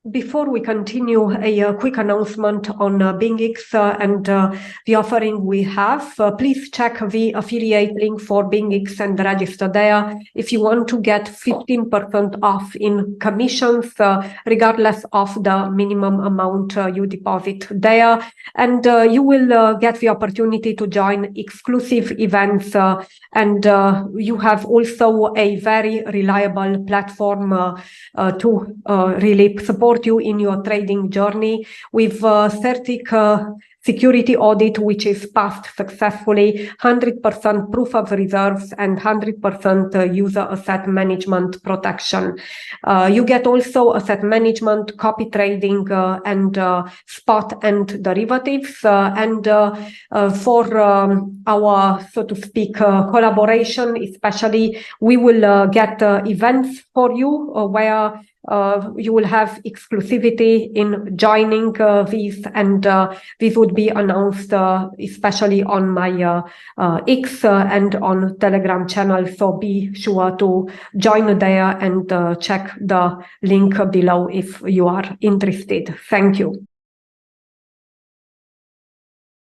Before we continue, a quick announcement on BingX and the offering we have. Please check the affiliate link for BingX and register there if you want to get 15% off in commissions, regardless of the minimum amount you deposit there. And you will get the opportunity to join exclusive events and you have also a very reliable platform to really support you in your trading journey with certic security audit, which is passed successfully, 100% proof of reserves, and 100% user asset management protection. You get also asset management, copy trading, and spot and derivatives. And for our, so to speak, collaboration, especially, we will get events for you where you will have exclusivity in joining these, and this would be announced especially on my X and on Telegram channel. So be sure to join there and check the link below if you are interested. Thank you.